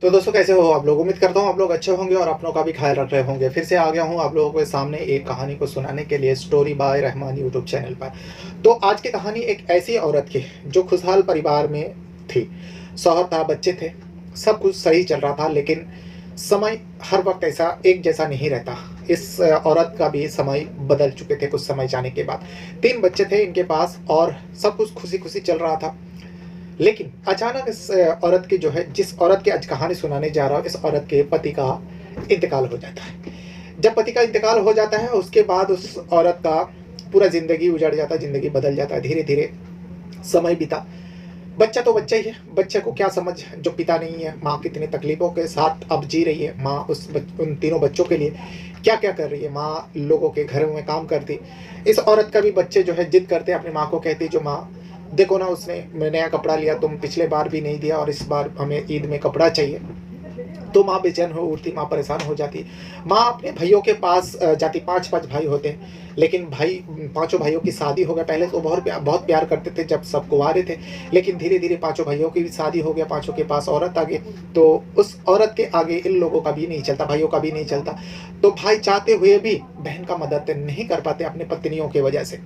तो दोस्तों कैसे हो आप लोग? उम्मीद करता हूँ आप लोग अच्छे होंगे और अपनों का भी ख्याल रख रहे होंगे। फिर से आ गया हूँ आप लोगों के सामने एक कहानी को सुनाने के लिए story by Rahman YouTube channel पर। तो आज की कहानी एक ऐसी औरत की जो खुशहाल परिवार में थी। शौहर था, बच्चे थे, सब कुछ सही चल रहा था, लेकिन समय हर वक्त ऐसा एक जैसा नहीं रहता। इस औरत का भी समय बदल चुके थे कुछ समय जाने के बाद। 3 बच्चे थे इनके पास और सब कुछ खुशी-खुशी चल रहा था। लेकिन अचानक इस औरत की जो है, जिस औरत की आज कहानी सुनाने जा रहा हूँ, इस औरत के पति का इंतकाल हो जाता है। जब पति का इंतकाल हो जाता है, उसके बाद उस औरत का पूरा ज़िंदगी उजड़ जाता है, ज़िंदगी बदल जाता है। धीरे-धीरे समय बीता। बच्चा तो बच्चा ही है, बच्चे को क्या समझ जो पिता नहीं है, माँ कितनी तकलीफ़ों के साथ अब जी रही है, माँ उन तीनों बच्चों के लिए क्या-क्या कर रही है, माँ लोगों के घरों में काम करती। इस औरत का भी बच्चे जो है ज़िद करते हैं, अपनी माँ को कहती जो माँ देखो ना उसने नया कपड़ा लिया, तुम पिछले बार भी नहीं दिया और इस बार हमें ईद में कपड़ा चाहिए। तो माँ बेचैन हो उठती, माँ परेशान हो जाती। माँ अपने भाइयों के पास जाती, 5-5 भाई होते हैं, लेकिन भाई पाँचों भाइयों की शादी हो गया। पहले तो बहुत प्यार करते थे जब सब कुँवारे थे, लेकिन धीरे-धीरे पाँचों भाइयों की भी शादी हो गया, पाँचों के पास औरत आ गई। तो उस औरत के आगे इन लोगों का भी नहीं चलता, भाइयों का भी नहीं चलता। तो भाई चाहते हुए भी बहन का मदद नहीं कर पाते अपनी पत्नियों की वजह से।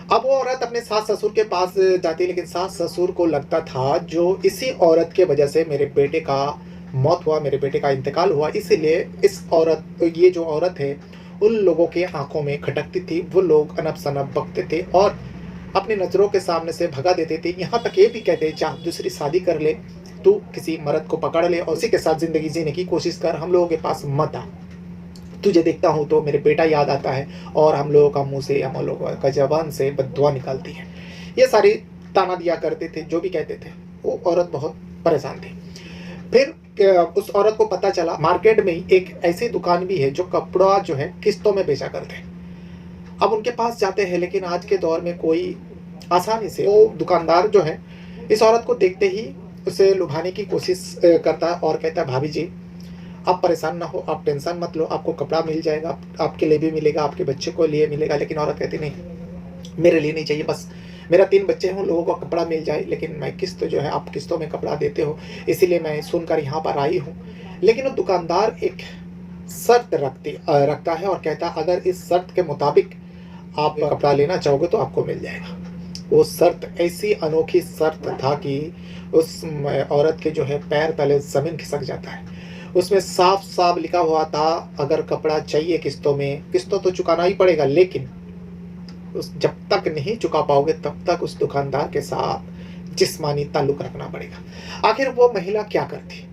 अब वो औरत अपने सास-ससुर के पास जाती है, लेकिन सास-ससुर को लगता था जो इसी औरत के वजह से मेरे बेटे का मौत हुआ, मेरे बेटे का इंतकाल हुआ, इसीलिए इस औरत ये जो औरत है, उन लोगों की आँखों में खटकती थी। वो लोग अनब-शनब बकते थे और अपनी नज़रों के सामने से भगा देते थे। यहाँ तक ये भी कहते, जा दूसरी शादी कर ले, तू किसी मर्द को पकड़ ले और उसी के साथ ज़िंदगी जीने की कोशिश कर, हम लोगों के पास मत आ। तुझे देखता हूँ तो मेरे बेटा याद आता है और हम लोगों का मुँह से, हम लोगों का ज़बान से बद्दुआ निकलती है। ये सारी ताना दिया करते थे, जो भी कहते थे। वो औरत बहुत परेशान थी। फिर उस औरत को पता चला मार्केट में ही एक ऐसी दुकान भी है जो कपड़ा जो है किस्तों में बेचा करते हैं। अब उनके पास जाते हैं, लेकिन आज के दौर में कोई आसानी से वो दुकानदार जो है, इस औरत को देखते ही उसे लुभाने की कोशिश करता है और कहता है, भाभी जी आप परेशान ना हो, आप टेंशन मत लो, आपको कपड़ा मिल जाएगा, आपके लिए भी मिलेगा, आपके बच्चे को लिए मिलेगा। लेकिन औरत कहती नहीं, मेरे लिए नहीं चाहिए, बस मेरा 3 बच्चे हैं, उन लोगों को कपड़ा मिल जाए, लेकिन मैं किस्त जो है, आप किस्तों में कपड़ा देते हो, इसीलिए मैं सुनकर यहाँ पर आई हूँ। लेकिन वो दुकानदार एक शर्त रखता है और कहता है अगर इस शर्त के मुताबिक आप कपड़ा लेना चाहोगे तो आपको मिल जाएगा। वो शर्त ऐसी अनोखी शर्त था कि उस औरत के जो है पैर तले ज़मीन खिसक जाता है। उसमें साफ-साफ लिखा हुआ था, अगर कपड़ा चाहिए किस्तों में, किस्तों तो चुकाना ही पड़ेगा, लेकिन उस जब तक नहीं चुका पाओगे तब तक उस दुकानदार के साथ जिस्मानी ताल्लुक़ रखना पड़ेगा। आखिर वो महिला क्या करती?